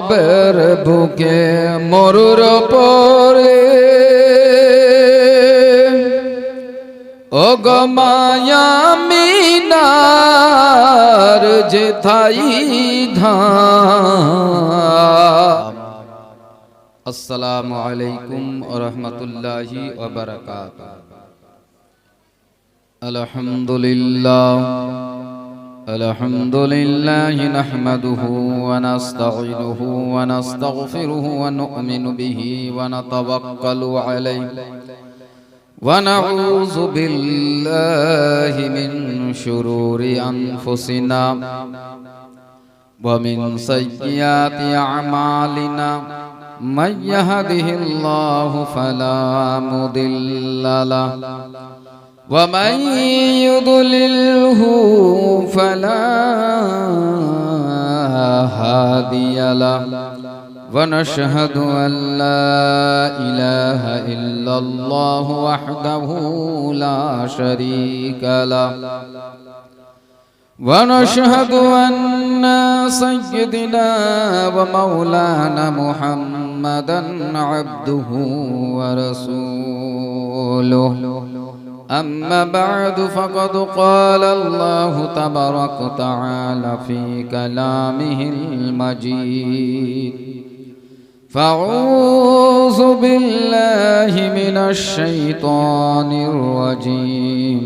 আরবের বুকে মরুর পরে ও গো মায়া মিনার যেথাই ধাম। আসসালামু আলাইকুম ওয়া রাহমাতুল্লাহি ওয়া বারাকাতুহু। আলহামদুলিল্লাহ আলহামদুলিল্লাহি নাহমাদুহু ওয়া নাস্তাঈনুহু ওয়া নাস্তাগফিরুহু ওয়া নু'মিনু বিহি ওয়া নাতাওয়াক্কালু আলাইহি ওয়া নাউযু বিল্লাহি মিন শুরুরি আনফুসিনা ওয়া মিন সাইয়্যাতি আ'মালিনা মান ইয়াহদিহিল্লাহু ফালা মুদিল্লা লাহু ওয়া মান ইউদ্লিলহু ফালা হাদিয়া লাহু ওয়া নাশহাদু আল লা ইলাহা ইল্লাল্লাহু ওয়াহদাহু লা শারীকা লাহু ওয়া নাশহাদু আন্না সাইয়্যিদানা ওয়া মাওলানা মুহাম্মাদান আবদুহু ওয়া রাসূলুহু। أما بعد فقد قال الله تبارك وتعالى في كلامه المجيد فأعوذ بالله من الشيطان الرجيم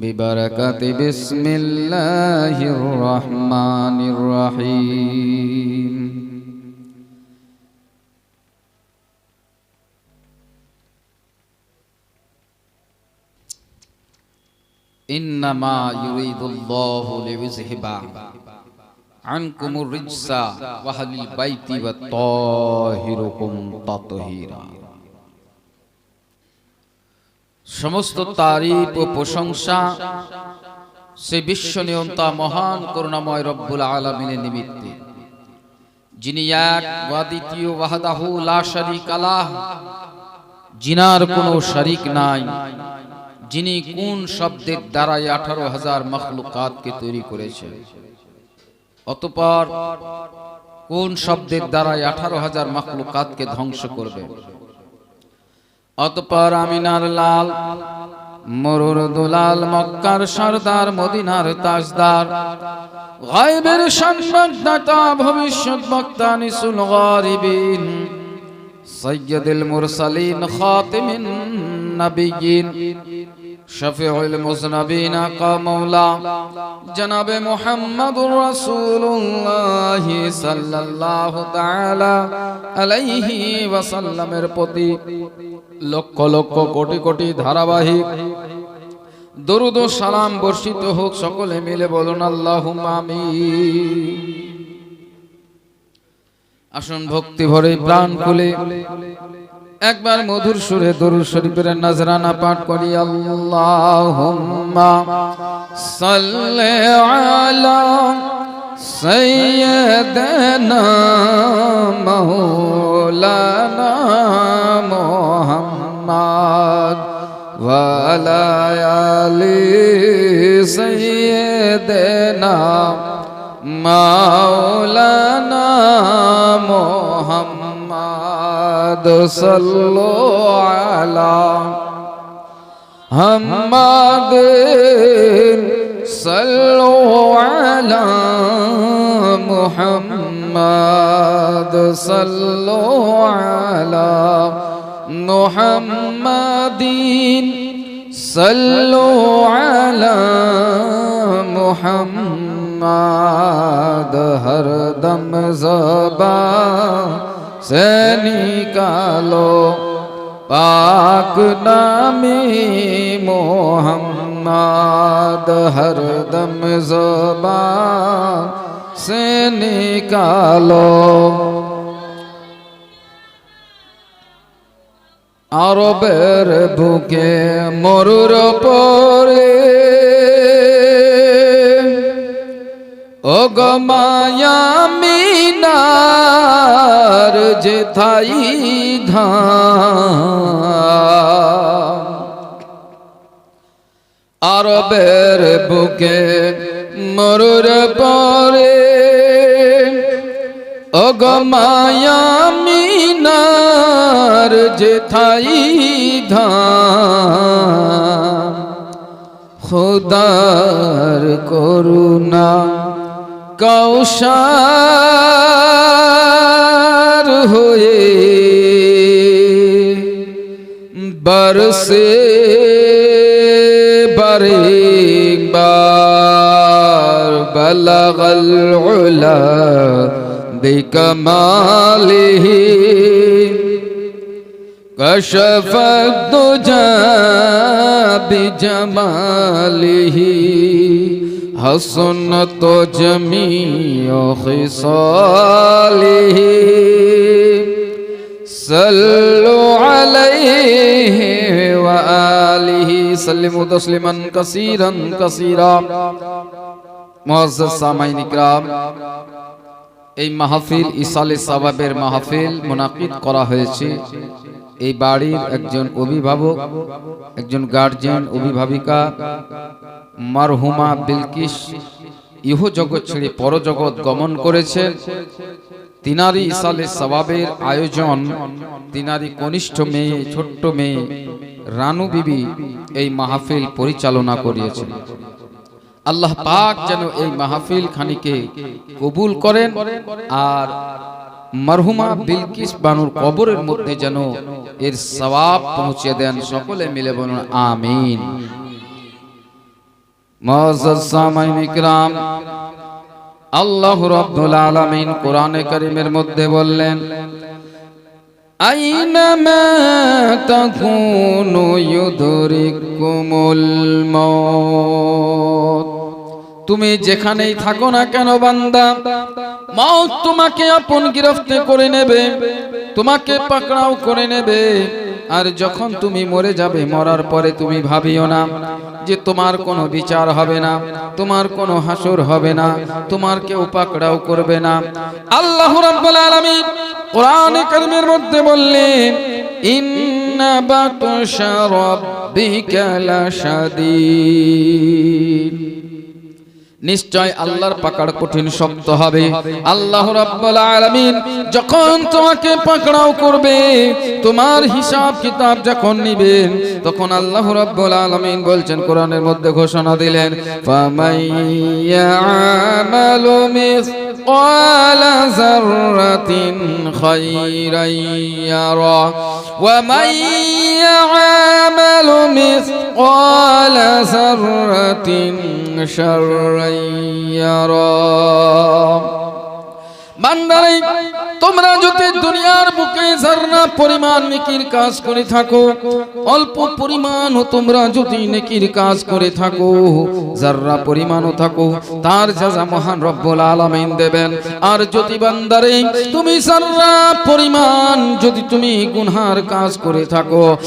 ببركة بسم الله الرحمن الرحيم إنما يريد الله ليذهب عنكم الرجس وأهل البيت ويطهركم تطهيرا। সমস্ত তারিফ ও প্রশংসা সে বিশ্ব নিয়ন্তা মহান করুণাময় রব্বুল আলামিনের নিমিত্তে, যিনি এক অদ্বিতীয় ওয়াহদাহু লা শারীকা লাহ, যিনার কোনো শরীক নাই, যিনি কোন শব্দের দ্বারাই 18,000 মখলুকাতকে তৈরি করেছেন, অতঃপর কোন শব্দের দ্বারাই 18,000 মখলুকাতকে ধ্বংস করবে। অতঃপর আমিনার লাল, মরুর দুলাল, মক্কার সরদার, মদিনার তাজদার, গায়বের সংবাদদাতা, ভবিষ্যৎ বক্তা, নিসুল গারিবিন, সাইয়্যিদুল মুরসালিন, খাতিমিন নবিয়্যিন, শফিউল মুযনিবিন, আকা মাওলা জনাবে মুহাম্মদুর রাসূলুল্লাহ সাল্লাল্লাহু তাআলা আলাইহি ওয়াসাল্লামের প্রতি লক্ষ লক্ষ কোটি কোটি ধারাবাহিক দরুদ ও সালাম বর্ষিত হোক। সকলে মিলে বলুন আল্লাহুম্মা আমিন। আসুন ভক্তি ভরে প্রাণ খুলে একবার মধুর সুরে দরুদ শরীফের নজরানা পাঠ করি। আল্লাহুম্মা সাল্লি আলা সাইয়্যিদিনা মাওলানা মুহাম্মদ ওয়া আলা আলি সাইয়্যিদিনা মাওলানা মুহাম্মদ সাল্লু আলা মুহাম্মাদিন সাল্লু আলা মুহাম্মদ সাল্লু আলা মুহাম্মাদিন সাল্লু আলা মুহাম্মদ। হর দম ज़बान से निकालो पाक नामी मोहम्मद, हर दम ज़बान से निकालो। আরবের বুকে মরুর পরে ও গো মায়া মিনার যেথাই ধাম। আরবের বুকে মরুর পরে ও অগমায়ামিনার যেথাই ধাম খোদার করুণা কৌশার হয়ে বরসে বারেকবার বলগল উলা বিকমালিহি কশফ দুজা বিজমালিহি حسنت جميع خصاله صلوا عليه وآله سلموا تسليما كثيرا كثيرا মুআজ্জাজ সামাইন ইকরাম এই মাহফিল ইসালে সওয়াবের মাহফিল মুনাকিদ করা হয়েছে এই বাড়ির একজন অভিভাবক একজন গার্জিয়ান অভিভাবিকা মারহুমা বিলকিস ইহ জগৎ ছেড়ে পরজগৎ গমন করেছেন তিনারি ইসালে সওয়াবের আয়োজন তিনারি কনিষ্ঠ মেয়ে ছোট্ট মেয়ে রানু বিবি এই মাহফিল পরিচালনা করিয়েছেন আল্লাহ পাক যেন এই মাহফিল খানিকে কবুল করেন আর মারহুমা বিলকিস বানুর কবরের মধ্যে যেন এর সওয়াব পৌঁছে দেন সকলে মিলে বলুন আমিন মুআজ্জাজ সামাইন ইকরাম আল্লাহ রাব্বুল আলামিন কোরআনে কারীমের মধ্যে বললেন আইনামা তাকুনু ইউদরিকুমুল মাউত তুমি যেখানেই থাকো না কেন বান্দা মওত তোমাকে আপন গিরফতে করে নেবে তোমাকে পাকড়াও করে নেবে আর যখন তুমি মরে যাবে মরার পরে তুমি ভাবিও না যে তোমার কোনো বিচার হবে না তোমার কোনো হাসর হবে না তোমার কেউ পাকড়াও করবে না আল্লাহ রাব্বুল আলামিন কোরআনে কারীমের মধ্যে বললেন ইন্না বাতশা রাব্বিকা লাশাদীদ নিশ্চয় আল্লাহর পাকড় কঠিন শক্ত হবে আল্লাহ রাব্বুল আলামিন যখন তোমাকে পাকড়াও করবে তোমার হিসাব কিতাব যখন নিবেন তখন আল্লাহ রাব্বুল আলামিন বলছেন কোরআনের মধ্যে ঘোষণা দিলেন ফামাইয়ামালু মিসকালা যাররাতিন খায়রান ইয়ারা ওয়া মাইয়ামালু মিসকালা যাররাতিন শাররান ইয়ারা বান্দারে তোমরা যদি দুনিয়ার বুকে যারা পরিমাণ নেকির কাজ করে থাকো অল্প পরিমাণও তোমরা যদি নেকির কাজ করে থাকো যারা পরিমাণও থাকো তার জাযা মহান রব্বুল আলামিন দেবেন আর যদি বান্দারে তুমি যারা পরিমাণ যদি তুমি গুনার কাজ করে থাকো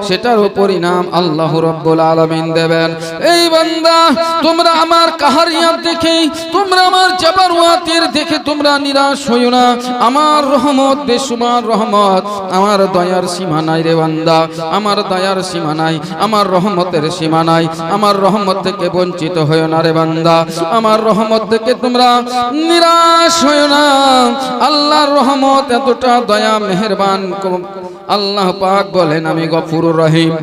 সেটারও পরিণাম আল্লাহ রব্বুল আলামিন দেবেন এই বান্দা তোমরা আমার কাহারিয়াত দেখে তোমরা আমার জাবারওয়াতের দেখে তোমরা নিরাশ হইও না আমার রহমত বেসুমার রহমত আমার দয়ার সীমা নাই রে বান্দা আমার দয়ার সীমা নাই আমার রহমতের সীমা নাই আমার রহমত থেকে বঞ্চিত হইও না রে বান্দা আমার রহমত থেকে তোমরা নিরাশ হইও না আল্লাহর রহমত এতটা দয়া মেহেরবান আল্লাহ পাক বলেন আমি গফুরুর রহিম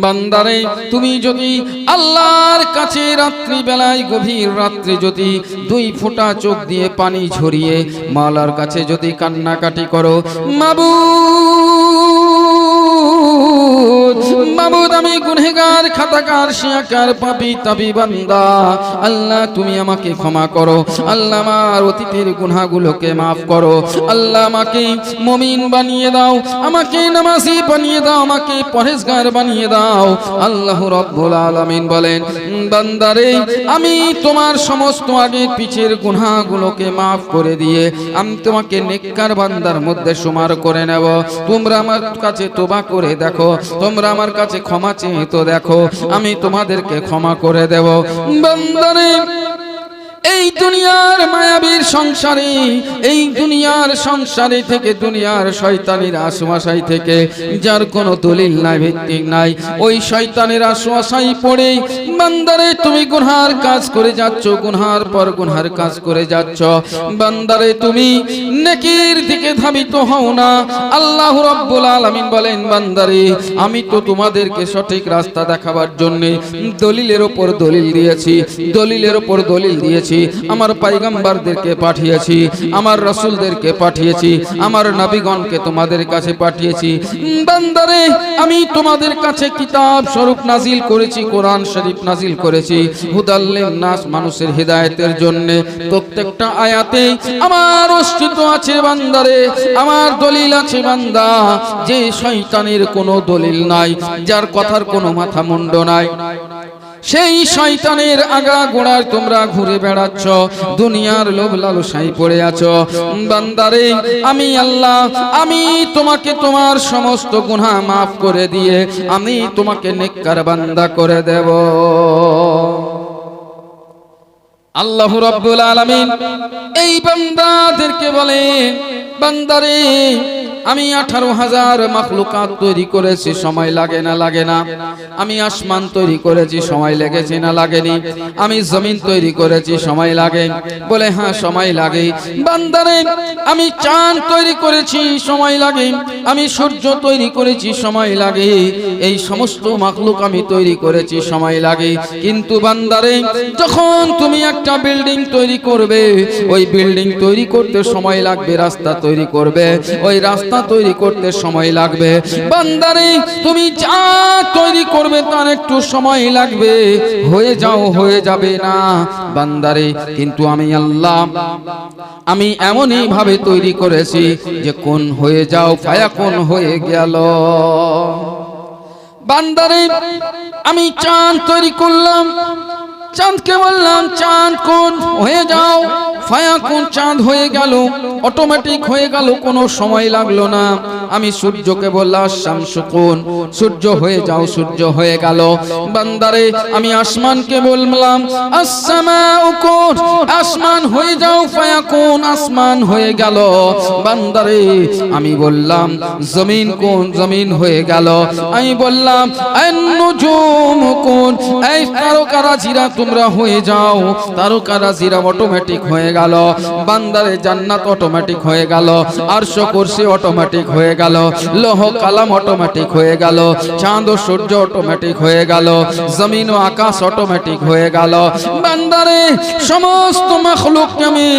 বান্দারে তুমি যদি আল্লাহর কাছে রাত্রি বেলায় গভীর রাত্রে যদি দুই ফোঁটা চোখ দিয়ে পানি ঝরিয়ে মাওলার কাছে যদি কান্নাকাটি করো মাবুদ আমি গুনহগার খাতাকার শিয়াকার পাপী তাবি বান্দা আল্লাহ তুমি আমাকে ক্ষমা করো আল্লাহ আমার অতীতের গুনাহগুলোকে maaf করো আল্লাহ আমাকে মুমিন বানিয়ে দাও আমাকে নামাজি বানিয়ে দাও আমাকে পরহেজগার বানিয়ে দাও আল্লাহ রাব্বুল আলামিন বলেন বান্দারে আমি তোমার সমস্ত আগের পিছের গুনাহগুলোকে maaf করে দিয়ে আমি তোমাকে নেককার বান্দার মধ্যে শুমার করে নেব তোমরা আমার কাছে তওবা করে দেখো তোমরা আমার কাছে ক্ষমা চেয়ে তো দেখো আমি তোমাদেরকে ক্ষমা করে দেব বান্দারে এই দুনিয়ার মায়াবীর সংসারে, এই দুনিয়ার সংসারে থেকে, দুনিয়ার শয়তানের আশোয়াশাই থেকে যার কোনো দলিল নাই, ভিত্তিক নাই, ওই শয়তানের আশোয়াশাই পড়ে বান্দারে তুমি গুনার কাজ করে যাচ্ছ, গুনার পর গুনার কাজ করে যাচ্ছ। বান্দারে তুমি নেকির দিকে ধাবিত হও না। আল্লাহ রাব্বুল আলামিন বলেন, বান্দারে আমি তো তোমাদেরকে সঠিক রাস্তা দেখাবার জন্য দলিলের উপর দলিল দিয়েছি, দলিলের উপর দলিল দিয়েছি। আমার পয়গম্বরদেরকে পাঠিয়েছি, আমার রাসূলদেরকে পাঠিয়েছি, আমার নবীগণকে তোমাদের কাছে পাঠিয়েছি। বান্দারে আমি তোমাদের কাছে কিতাব স্বরূপ নাজিল করেছি, কোরআন শরীফ নাজিল করেছি, হুদাল লিন-নাস, মানুষের হিদায়াতের জন্য। প্রত্যেকটা আয়াতে আমার অস্তিত্ব আছে বান্দারে, আমার দলিল আছে বান্দা। যে শয়তানের কোনো দলিল নাই, যার কথার কোনো মাথা মুন্ড নাই, সেই শয়তানের আগা গোড়ায় তোমরা ঘুরে বেড়াচ্ছ, দুনিয়ার লোভ লালসায় পড়ে আছো। বান্দারে আমি আল্লাহ, আমি তোমাকে তোমার সমস্ত গুনাহ মাফ করে দিয়ে আমি তোমাকে নেককার বান্দা করে দেব। আল্লাহ রাব্বুল আলামিন এই বান্দাদেরকে বলে, বান্দারে আমি 18,000 মাখলুকাত তৈরি করেছি, সময় লাগে না? লাগে না। আমি আসমান তৈরি করেছি, সময় লেগেছে না? লাগেনি। আমি জমিন তৈরি করেছি, সময় লাগে? বলে হ্যাঁ সময় লাগে। বান্দারে আমি চাঁদ তৈরি করেছি, সময় লাগে। আমি সূর্য তৈরি করেছি, সময় লাগে। এই সমস্ত মাখলুক আমি তৈরি করেছি, সময় লাগে। কিন্তু বান্দারে যখন তুমি একটা বিল্ডিং তৈরি করবে, ওই বিল্ডিং তৈরি করতে সময় লাগবে, রাস্তা তৈরি করবে, ওই রাস্তা তৈরি করতে সময় লাগবে। বান্দারে তুমি যা তৈরি করবে তার একটু সময় লাগবে, হয়ে যাও হয়ে যাবে না বান্দারে। কিন্তু আমি আল্লাহ, আমি এমনই ভাবে তৈরি করেছি যে কোন হয়ে যাও ফায়াকুন হয়ে গেল। বান্দারে আমি চাঁদ তৈরি করলাম, চাঁদকে বললাম চাঁদ কোন হয়ে যাও, ফায়াকুন, চাঁদ হয়ে গেল, অটোমেটিক হয়ে গেল, কোনো সময় লাগলো না। আমি সূর্যকে বললাম শামসু কোন, সূর্য হয়ে যাও, সূর্য হয়ে গেল। বান্দারে আমি আসমানকে বললাম আসসামাউ কোন, আসমান হয়ে যাও, ফায়াকুন, আসমান হয়ে গেল। বান্দারে আমি বললাম জমিন কোন, জমিন হয়ে গেল। আমি বললাম আন-নুজুম কোন, এই তারকারাজিরা তোমরা হয়ে যাও, তারকারাজিরা অটোমেটিক হয়ে গেল। বান্দারে জান্নাত অটোমেটিক হয়ে গেল, আরশ কুরসি অটোমেটিক হয়ে গেল, লৌহ কালাম অটোমেটিক হয়ে গেল, চাঁদ ও সূর্য অটোমেটিক হয়ে গেল, জমিন ও আকাশ অটোমেটিক হয়ে গেল। বান্দারে সমস্ত মাখলুককে আমি,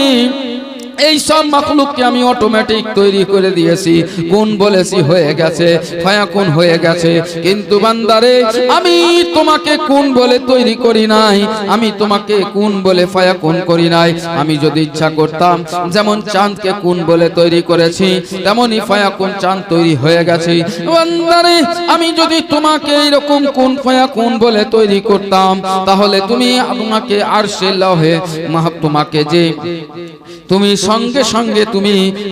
এই সব মাখলুককে আমি অটোমেটিক তৈরি করে দিয়েছি, কোন বলেছি হয়ে গেছে, ফায়াকুন হয়ে গেছে। কিন্তু বান্দারে আমি তোমাকে কোন বলে তৈরি করি নাই, আমি তোমাকে কোন বলে ফায়াকুন করি নাই। আমি যদি ইচ্ছা করতাম, যেমন চাঁদকে কোন বলে তৈরি করেছি, তেমনি ফায়াকুন, চাঁদ তৈরি হয়ে গেছে। বান্দারে আমি যদি তোমাকে এরকম কোন ফায়াকুন বলে তৈরি করতাম, তাহলে তুমি আমাকে আরশে লৌহে তোমাকে যে তুমি সঙ্গে সঙ্গে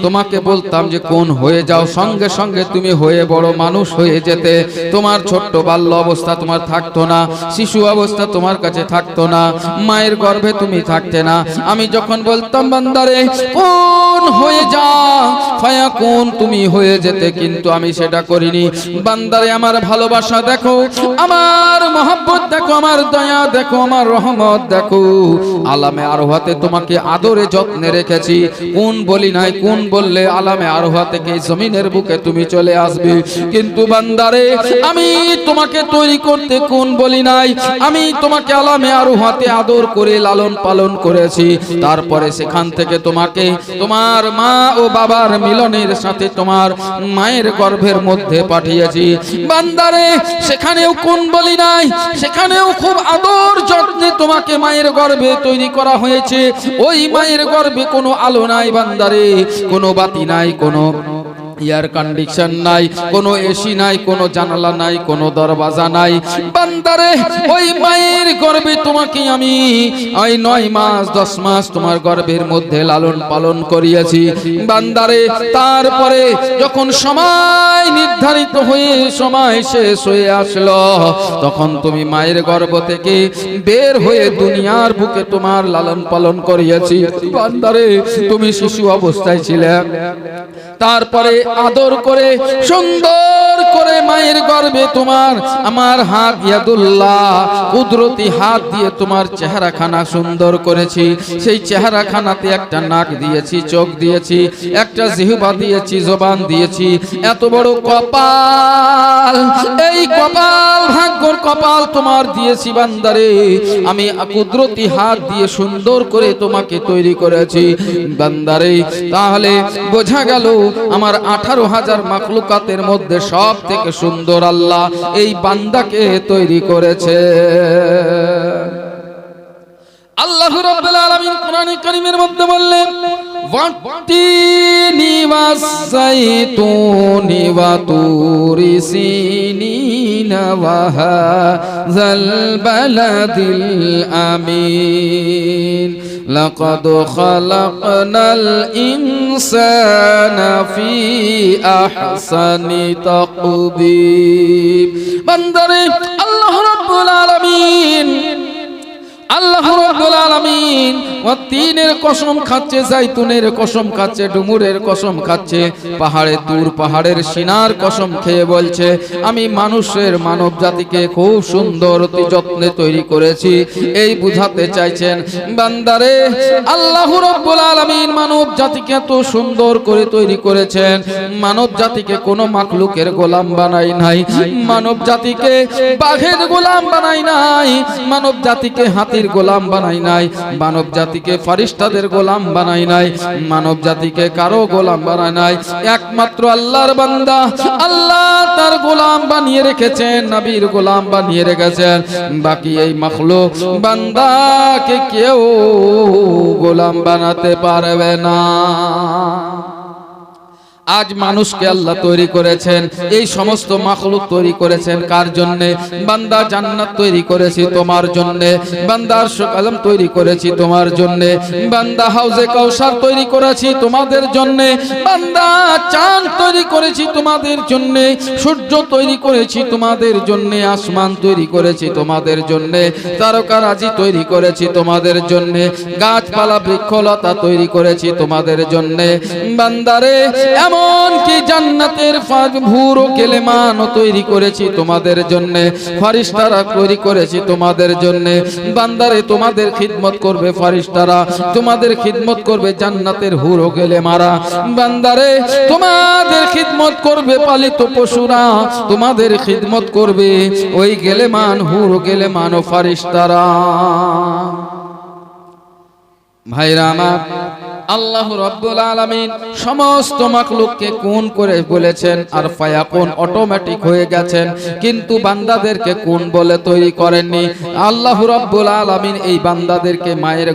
তোমাকে বলতাম যে কোন হয়ে যাও, সঙ্গে সঙ্গে তুমি হয়ে বড় মানুষ হয়ে যেতে। তোমার ছোট্ট বাল্য অবস্থা তোমার থাকতো না, শিশু অবস্থা তোমার কাছে থাকতো না, মায়ের গর্ভে তুমি থাকতে না। আমি যখন বলতাম বান্দারে কোন হয়ে যাও ফায়াকুন, তুমি হয়ে যেতে, কিন্তু আমি সেটা করিনি। বান্দারে আমার ভালোবাসা দেখো, আমার মহব্বত দেখো, আমার দয়া দেখো, আমার রহমত দেখো। আলামে আরওয়াতে তোমাকে আদরে যত্নে রেখেছি, কোন বলি নাই। কোন বললে আলামে আরওয়া থেকে জমিনের বুকে তুমি চলে আসবে। কিন্তু বান্দারে আমি তোমাকে তৈরি করতে কোন বলি নাই, আমি তোমাকে আলামে আরওয়াতে আদর করে লালন পালন করেছি। তারপরে সেখান থেকে তোমাকে তোমার মা ও বাবার মিলনের সাথে তোমার মায়ের গর্ভের মধ্যে পাঠিয়েছি। বান্দারে সেখানেও কোন বলি নাই, সেখানেও খুব আদর যত্নে তোমাকে মায়ের গর্ভে তৈরি করা হয়েছে। ওই মায়ের গর্ভে কোনো আলো নাই বান্দারে, কোনো বাতি নাই, কোনো এয়ার কন্ডিশন নাই, কোনো এসি নাই, কোনো জানালা নাই, কোনো দরওয়াজা নাই। বান্দারে ওই মায়ের গর্ভে তোমাকে আমি ওই 9 মাস 10 মাস তোমার গর্ভের মধ্যে লালন পালন করিয়েছি বান্দারে। তারপরে যখন সময় নির্ধারিত হয়ে সময় শেষ হয়ে আসলো, তখন তুমি মায়ের গর্ভ থেকে বের হয়ে দুনিয়ার বুকে তোমার লালন পালন করিয়েছি বান্দারে। তুমি শিশু অবস্থায় ছিলে, তারপরে আদর করে সুন্দর করে মায়ের গর্ভে তোমার আমার হাত ইয়াদুল্লাহ কুদরতি হাত দিয়ে তোমার চেহারাখানা সুন্দর করেছি। সেই চেহারাখানাতে একটা নাক দিয়েছি, চোখ দিয়েছি, একটা জিহ্বা দিয়েছি, জবান দিয়েছি, এত বড় কপাল, এই কপাল ভাগ্যর কপাল তোমার দিয়েছি বান্দারে। আমি কুদরতি হাত দিয়ে সুন্দর করে তোমাকে তৈরি করেছি বান্দারে। তাহলে বোঝা গেল আমার 18,000 মাখলুকাতের মধ্যে সব থেকে সুন্দর আল্লাহ এই বান্দাকে তৈরি করেছে। আল্লাহ রাব্বুল আলামিন কোরআনে কারীমের মধ্যে বললেন ওয়াতিনি ওয়াসাইতুনি ওয়া তুরি সিনিনা ওয়া হাযাল বালাদিল আমিন লাকাদ খালাকনাল ইনসানা ফি আহসানি তাকবীর। বান্দারে আল্লাহ রাব্বুল আলামিন তিনের কসম খাচ্ছে, জাইতুনের কসম খাচ্ছে, ডুমুরের কসম খাচ্ছে, পাহাড়ের দূর পাহাড়ের সিনার কসম খেয়ে বলছে আমি মানুষের মানব জাতিকে খুব সুন্দর অতি যত্নে তৈরি করেছি। এই বুঝাতে চাইছেন বান্দারে আল্লাহ রাব্বুল আলামিন মানব জাতিকে এত সুন্দর করে তৈরি করেছেন। মানব জাতিকে কোনো মাখলুকের গোলাম বানাই নাই, মানব জাতিকে বাঘের গোলাম বানাই নাই, মানব জাতিকে হাতির গোলাম বানাই নাই, মানব জাতিকে ফেরেশতাদের গোলাম বানাই নাই, মানব জাতিকে কারো গোলাম বানাই নাই। একমাত্র আল্লাহর বান্দা আল্লাহ তার গোলাম বানিয়ে রেখেছেন, নবীর গোলাম বানিয়ে রেখেছেন। বাকি এই মাখলুক বান্দাকে কেউ গোলাম বানাতে পারবে না। আজ মানুষকে আল্লাহ তৈরি করেছেন, এই সমস্ত মাখলুক তৈরি করেছেন কার জন্য? বান্দা জান্নাত তৈরি করেছি তোমার জন্য, বান্দা আরশ আযম তৈরি করেছি তোমার জন্য, বান্দা হাউজে কাউসার তৈরি করেছি তোমাদের জন্য, বান্দা চাঁদ তৈরি করেছি তোমাদের জন্য, সূর্য তৈরি করেছি তোমাদের জন্য, আসমান তৈরি করেছি তোমাদের জন্য, তারকারাজি তৈরি করেছি তোমাদের জন্য, গাছপালা বৃক্ষলতা তৈরি করেছি তোমাদের জন্য। বান্দারে এমনকি জান্নাতের ভুরো কেলেমান তৈরি করেছি তোমাদের জন্য, ফেরেশতারা তৈরি করেছি তোমাদের জন্য। বান্দারে তোমাদের খিদমত করবে ফেরেশতারা, তোমাদের খিদমত করবে জান্নাতের হুরো কেলেমারা। বান্দারে তোমাদের খিদমত করবে পালিত পশুরা, তোমাদের খিদমত করবে ওই গেলেমান হুরো গেলেমান ও ফেরেশতারা। ভাইরা আমার, আল্লাহ রাব্বুল আলামিন সমস্ত মাখলুককে কোন করে বলেছেন আর ফায়াকুন অটোমেটিক হয়ে গেছেন, কিন্তু বান্দাদেরকে কোন বলে তৈরি করেননি। আল্লাহ রাব্বুল আলামিন এই বান্দাদেরকে মায়ের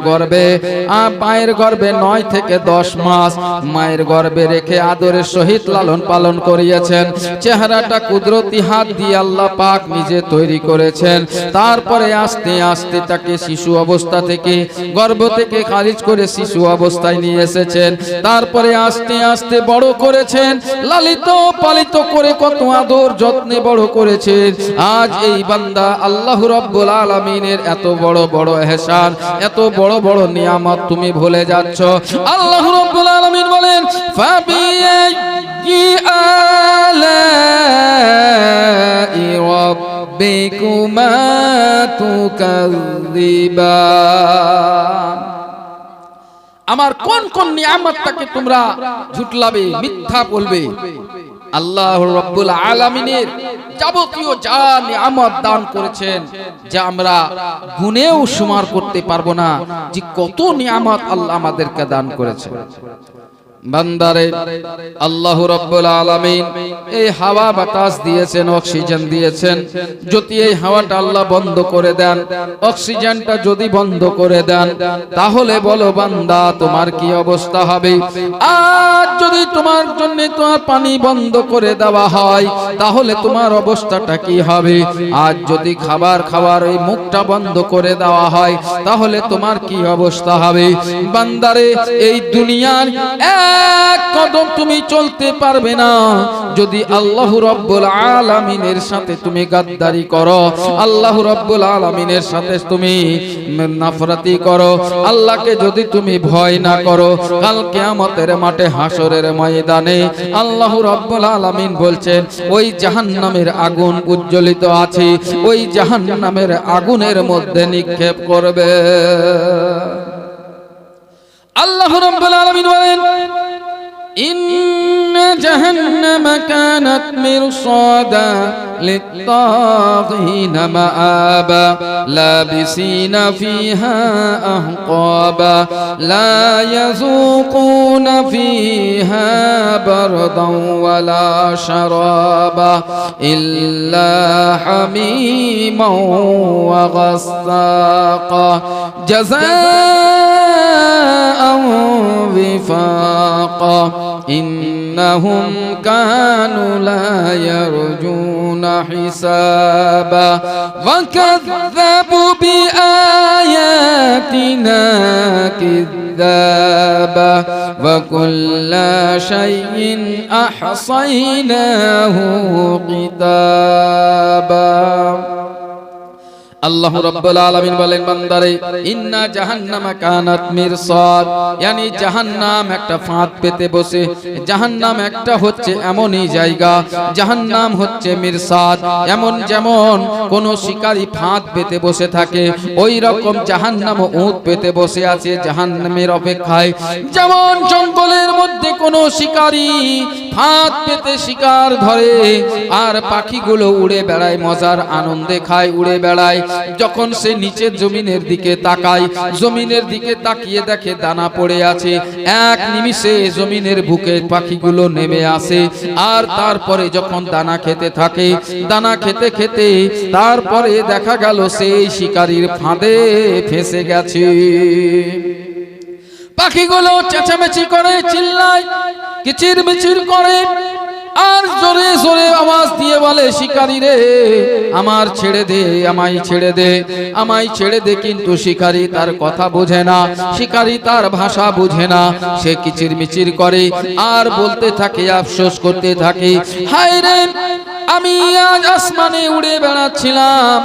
গর্ভে 9 থেকে 10 মাস মায়ের গর্ভে রেখে আদরের সহিত লালন পালন করিয়েছেন। চেহারাটা কুদরতি হাত দিয়ে আল্লাহ পাক নিজে তৈরি করেছেন। তারপরে আস্তে আস্তে তাকে শিশু অবস্থা থেকে গর্ভ থেকে খারিজ করে শিশু অবস্থায় নিয়ে এসেছেন। তারপরে আস্তে আস্তে বড় করেছেন, লালিত পালিত করে কত আদর যত্নে বড় করেছেন। আজ এই বান্দা আল্লাহ রাব্বুল আলামিনের এত বড় বড় ইহসান, এত বড় বড় নিয়ামত তুমি ভুলে যাচ্ছ। আল্লাহ রাব্বুল আলামিন বলেন ফাবিআইয়ি আলাই রাব্বিকুমা তুকাযযিবান। আমার কোন কোন নিয়ামতটাকে তোমরা ঝুটলাবে, মিথ্যা বলবে? আল্লাহ রাব্বুল আলামিনের যাবতীয় যা নিয়ামত দান করেছেন, যা আমরা গুণেও সুমার করতে পারবো না যে কত নিয়ামত আল্লাহ আমাদেরকে দান করেছেন। বান্দারে আল্লাহ রাব্বুল আলামিন এই হাওয়া বাতাস দিয়েছেন, অক্সিজেন দিয়েছেন। যদি এই হাওয়াটা আল্লাহ বন্ধ করে দেন, অক্সিজেনটা যদি বন্ধ করে দেন, তাহলে বলো বান্দা তোমার কি অবস্থা হবে? আজ যদি তোমার জন্য তোমার পানি বন্ধ করে দেওয়া হয়, তাহলে তোমার অবস্থাটা কি হবে? আজ যদি খাবার খাওয়ার এই মুখটা বন্ধ করে দেওয়া হয়, তাহলে তোমার কি অবস্থা হবে? বান্দারে এই দুনিয়ার এক কদম তুমি চলতে পারবে না যদি আল্লাহ রাব্বুল আলামিনের সাথে তুমি গাদ্দারি করো, আল্লাহ রাব্বুল আলামিনের সাথে তুমি নাফরতি করো, আল্লাহকে যদি তুমি ভয় না করো। কাল কিয়ামতের মাঠে হাসরের ময়দানে আল্লাহ রাব্বুল আলামিন বলছেন ওই জাহান্নামের আগুন উজ্জ্বলিত আছে, ওই জাহান্নামের আগুনের মধ্যে নিক্ষেপ করবে। আল্লাহ রাব্বুল আলামিন বলেন ইন্না জাহান্নামা কানাত মিরসাদা লিত্তাগিনা মাআবা লাবিসিনা ফিহা আহকাবা লা ইয়াযুকুনা ফিহা বারদান ওয়ালা শারাবা ইল্লা হামিমান ওয়া গাসসাকা জাযাআন বিফাকা إنهم كانوا لا يرجون حسابا وكذبوا بآياتنا كذابا وكل شيء أحصيناه كتابا আল্লাহ রাব্বুল আলামিন বলেন বান্দারে ইন্না জাহান্নামা কানাত মিরসাদ, yani জাহান্নাম একটা ফাঁদ পেতে বসে। জাহান্নাম একটা হচ্ছে এমনই জায়গা, জাহান্নাম হচ্ছে মিরসাদ, এমন যেমন কোন শিকারী ফাঁদ পেতে বসে থাকে, ওই রকম জাহান্নামও উট পেতে বসে আছে জাহান্নামের অপেক্ষায়। যেমন জঙ্গলের মধ্যে কোন শিকারী ফাঁদ পেতে শিকার ধরে আর পাখিগুলো উড়ে বেড়ায়, মজার আনন্দে খায়, উড়ে বেড়ায়। যখন সে নিচে জমিনের দিকে তাকায়, জমিনের দিকে তাকিয়ে দেখে দানা পড়ে আছে, এক নিমিষে জমিনের বুকে পাখিগুলো নেমে আসে। আর তারপরে যখন দানা খেতে থাকে, দানা খেতে খেতে তারপরে দেখা গেল সেই শিকারীর ফাঁদে ফেঁসে গেছে। পাখিগুলো চেঁচামেচি করে, চিল্লায়, কিচিরমিচির করে আর জোরে জোরে আওয়াজ দিয়ে বলে শিকারী রে আমার ছেড়ে দে, আমায় ছেড়ে দে, আমায় ছেড়ে দে। কিন্তু শিকারী তার কথা বোঝে না, শিকারী তার ভাষা বোঝে না, সে কিচিরমিচির করে আর বলতে থাকে, আফসোস করতে থাকে, হায় রে আমি আজ আসমানে উড়ে বেড়াচ্ছিলাম,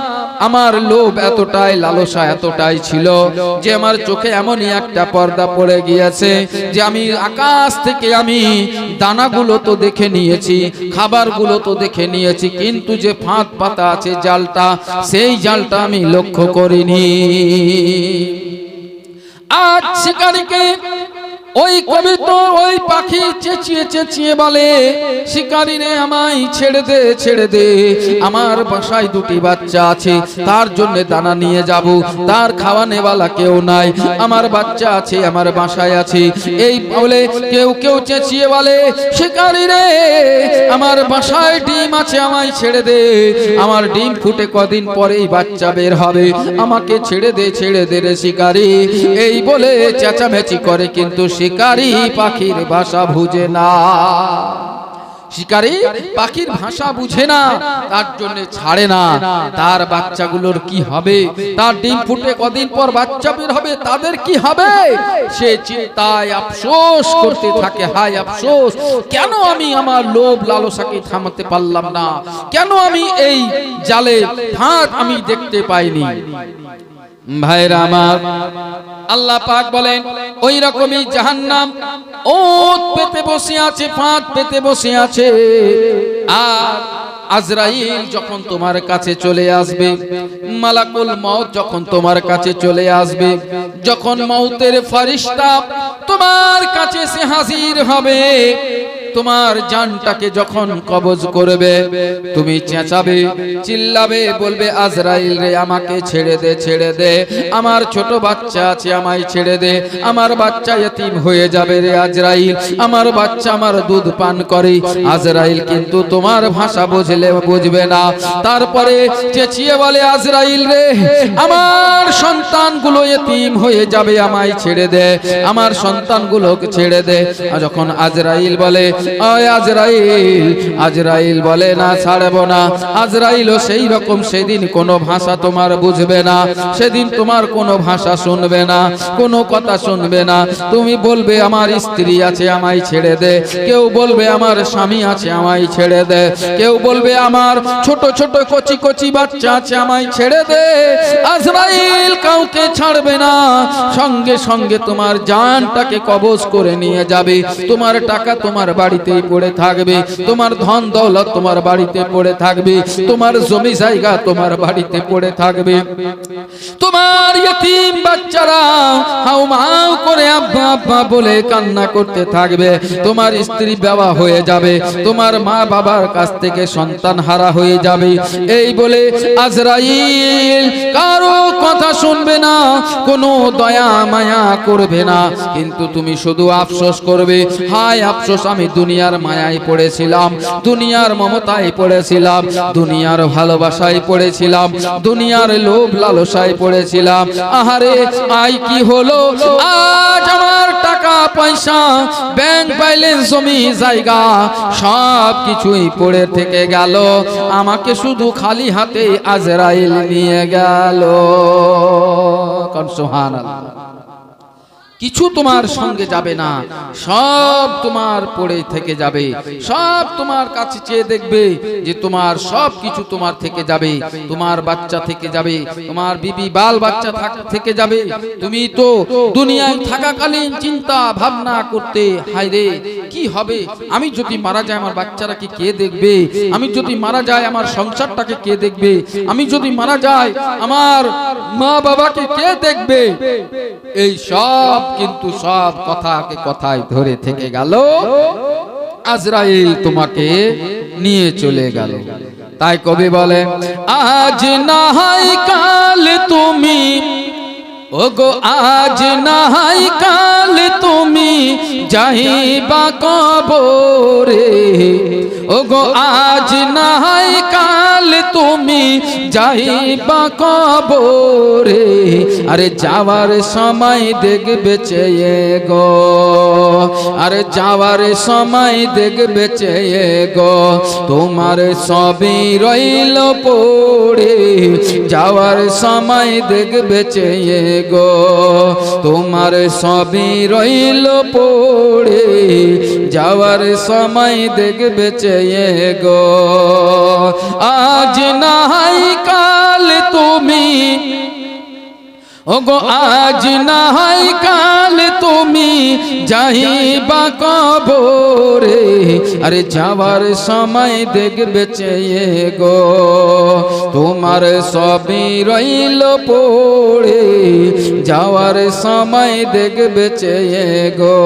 আমার লোভ এতটাই, লালসা এতটাই ছিল যে আমার চোখে এমনই একটা পর্দা পড়ে গিয়েছে যে আমি আকাশ থেকে আমি দানাগুলো তো দেখে নিয়েছি, খাবারগুলো তো দেখে নিয়েছি, কিন্তু যে ফাঁদ পাতা আছে জালটা, সেই জালটা আমি লক্ষ্য করিনি। আজ শিকারীকে ওই কবিত্র ওই পাখি চেঁচিয়ে চেঁচিয়ে বলে শিকারী রে আমায় ছেড়ে দে, ছেড়ে দে, আমার বাসায় দুটি বাচ্চা আছে, তার জন্য দানা নিয়ে যাব, তার খাওয়ানেওয়ালা কেউ নাই, আমার বাচ্চা আছে, আমার বাসায় আছে। এই বলে কেউ কেউ চেঁচিয়ে বলে শিকারী রে আমার বাসায় ডিম আছে, আমায় ছেড়ে দে, আমার ডিম ফুটে কদিন পরেই বাচ্চা বের হবে, আমাকে ছেড়ে দে, ছেড়ে দে রে শিকারী। এই বলে চেঁচামেচি করে, কিন্তু শিকারী পাখির ভাষা বুঝে না, শিকারী পাখির ভাষা বুঝে না, তার জন্য ছাড়ে না। তার বাচ্চাগুলোর কি হবে, তার ডিম ফুটে কদিন পর বাচ্চা বের হবে, তাদের কি হবে, সে চিন্তায় আফসোস করতে থাকে, হায় আফসোস, কেন আমি আমার লোভ লালসাকে থামাতে পারলাম না, কেন আমি এই জালে ফাঁদ আমি দেখতে পাইনি। ভাইরা আমার, আল্লাহ পাক বলেন ওই রকমই জাহান্নাম ওত পেতে বসে আছে, ফাঁদ পেতে বসে আছে। আর আজরাইল যখন তোমার কাছে চলে আসবে, মালাকুল মউত যখন তোমার কাছে চলে আসবে, যখন মউতের ফেরেশতা তোমার কাছে সে হাজির হবে, তোমার জানটাকে যখন কবজ করবে তুমি চেঁচাবে চিল্লাবে বলবে আজরাইল রে আমাকে ছেড়ে দে ছেড়ে দে আমার ছোট বাচ্চা আছে আমায় ছেড়ে দে আমার বাচ্চা ইতিম হয়ে যাবে রে আজরাইল আমার বাচ্চা আমার দুধ পান করে আজরাইল কিন্তু তোমার ভাষা বুঝবে না তারপরে চেঁচিয়ে বলে আজরাইল রে আমার সন্তানগুলো ইতিম হয়ে যাবে আমায় ছেড়ে দে আমার সন্তানগুলোকে ছেড়ে দে যখন আজরাইল বলে ওই আজরাইল আজরাইল বলে না ছাড়বো না আজরাইলও সেই রকম সেদিন কোনো ভাষা তোমার বুঝবে না সেদিন তোমার কোনো ভাষা শুনবে না কোনো কথা শুনবে না তুমি বলবে আমার স্ত্রী আছে আমায় ছেড়ে দে কেউ বলবে আমার স্বামী আছে আমায় ছেড়ে দে কেউ বলবে আমার ছোট ছোট কচি কচি বাচ্চা আছে আমায় ছেড়ে দে আজরাইল কাউকে ছাড়বে না সঙ্গে সঙ্গে তোমার জানটাকে কবজ করে নিয়ে যাবে তোমার টাকা তোমার বাড়িতেই পড়ে থাকবে তোমার ধন দৌলত তোমার বাড়িতে পড়ে থাকবে তোমার জমি জায়গা তোমার বাড়িতে পড়ে থাকবে তোমার ইতিম বাচ্চারা হাউমাউ করে আব্বা আব্বা বলে কান্না করতে থাকবে তোমার স্ত্রী বিবাহ হয়ে যাবে তোমার মা বাবার কাছ থেকে সন্তান হারা হয়ে যাবে এই বলে আজরাইল কারো কথা শুনবে না কোনো দয়া মায়া করবে না কিন্তু তুমি শুধু আফসোস করবে হায় আফসোস আমি দুনিয়ার মায়ায় পড়েছিলাম দুনিয়ার মমতায় পড়েছিলাম দুনিয়ার ভালোবাসায় পড়েছিলাম দুনিয়ার লোভ লালসায় পড়েছিলাম আহারে আয় কি হলো আজ আমার টাকা পয়সা ব্যাংক ব্যালেন্স জমি জায়গা সব কিছুই পড়ে থেকে গেল আমাকে শুধু খালি হাতে আজরাইল নিয়ে গেল কোন সুবহানাল্লাহ কিছু তোমার সঙ্গে যাবে না সব তোমার পড়ে থেকে যাবে সব তোমার কাছে চেয়ে দেখবে যে তোমার সব কিছু তোমার থেকে যাবে তোমার বাচ্চা থেকে যাবে তোমার বিবি বাল বাচ্চা থেকে যাবে তুমি তো দুনিয়ায় থাকাকালীন চিন্তা ভাবনা করতে হায় রে কি হবে আমি যদি মারা যাই আমার বাচ্চাটাকে কে দেখবে আমি যদি মারা যাই আমার সংসারটাকে কে দেখবে আমি যদি মারা যাই আমার মা বাবাকে কে দেখবে এই সব কিন্তু সব কথাকে কথায় ধরে থেকে গেল আজরাইল তোমাকে নিয়ে চলে গেল তাই কবি বলে আজ না হয় কাল তুমি ওগো আজ না হয় কাল তুমি যাইবা কবরে ওগো আজ না হয় কাল তুমি যাইবা কবরে আরে যাওয়ার সময় দেখবে চেয়ে গো আরে যাওয়ার সময় দেখবে চেয়ে গো তোমার সবই রইল পড়ে যাওয়ার সময় দেখবে চেয়ে গো তোমার সবই রইল পড়ে যাওয়ার সময় দেখবে চেয়ে গো আজ না হয় কাল তুমি ওগো আজ না হয় কাল তুমি যাইবা কবরে আরে যাওয়ার সময় দেখবে চেয়ে গো তোমার সবই রইল পড়ে যাওয়ার সময় দেখবে চেয়ে গো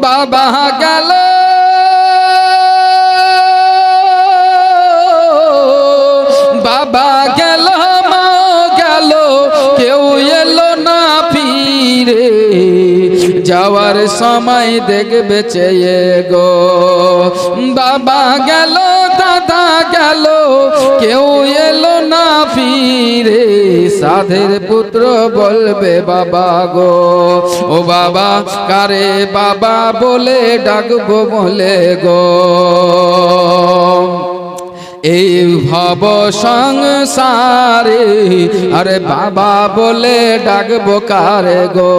বাবা গেল বাবা গেল কেউ এলো না ফিরে যাওয়ার সময় দেখবে চেয়ে গো বাবা গেল দাদা গেল কেউ এলো না ফিরে সাধের পুত্র বলবে বাবা গো ও বাবা কারে বাবা বলে ডাকবো বলে গো এই ভব সংসারে আরে বাবা বলে ডাকবো কারে গো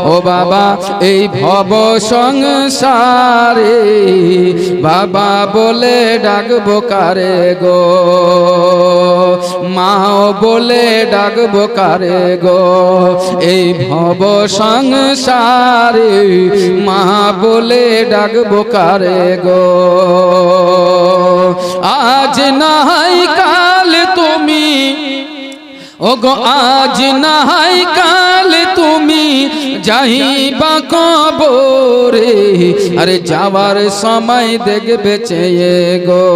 ও বাবা এই ভব সংসারে বাবা বলে ডাকবো কারে গো মাও বলে ডাকবো কারে গো এই ভব সংসারে মা বলে ডাকবো কারে গো আজ না হয় কাল তুমি ওগো আজ না হয় কাল তুমি যাইবা কবরে আরে যাওয়ার সময় দেখবে চেয়ে গো,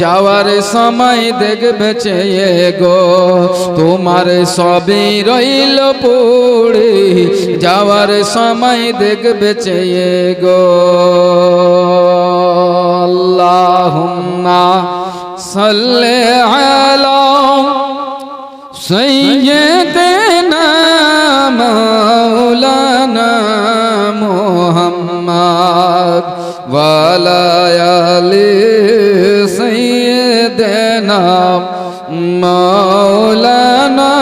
যাওয়ার সময় দেখবে চেয়ে গো, তোমার সবই রইল পড়ে, যাওয়ার সময় দেখবে চেয়ে গো। আল্লাহুম্মা সাল্লি আলা সাইয়্যিদিনা মাওলানা মুহাম্মদ ওয়া আলা আলি সাইয়্যিদিনা মাওলানা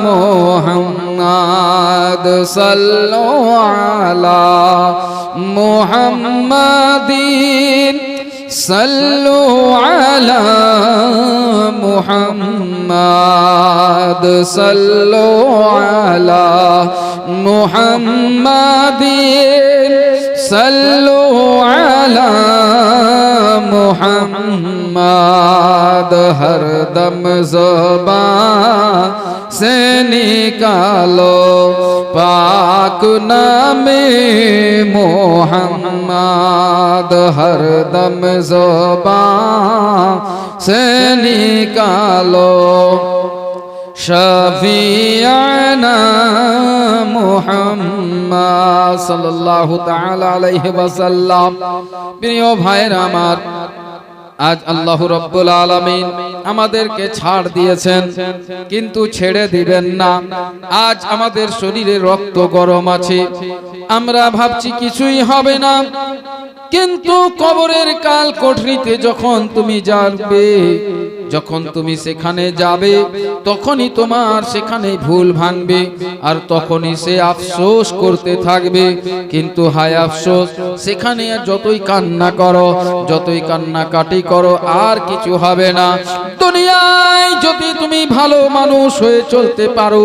মুহাম্মদ সাল্লু আলা মুহাম্মাদিন সাল্লু আলা মুহাম্মাদ সাল্লু আলা মুহাম্মাদিন সাল্লু আলা মুহাম্মাদ হরদম ज़ुबान से निकालो पाक नामे मोहम्मद हरदम ज़ुबान से निकालो शफीअना मुहम्मद सल्लल्लाहु ताआला अलैहि वसल्लम। प्रिय भाइरा আমার, আজ আল্লাহ রাব্বুল আলামিন আমাদেরকে ছাড় দিয়েছেন, কিন্তু ছেড়ে দিবেন না। আজ আমাদের শরীরে রক্ত গরম আছে, আমরা ভাবছি কিছুই হবে না, কিন্তু কবরের কাল কোঠরিতে যখন তুমি যাবে, যখন তুমি সেখানে যাবে, তখনই তোমার সেখানে ভুল ভাঙবে, আর তখনই সে আফসোস করতে থাকবে। কিন্তু হায় আফসোস, সেখানে যতই কান্না করো, যতই কান্নাকাটি করো, আর কিছু হবে না। দুনিয়ায় যদি তুমি ভালো মানুষ হয়ে চলতে পারো,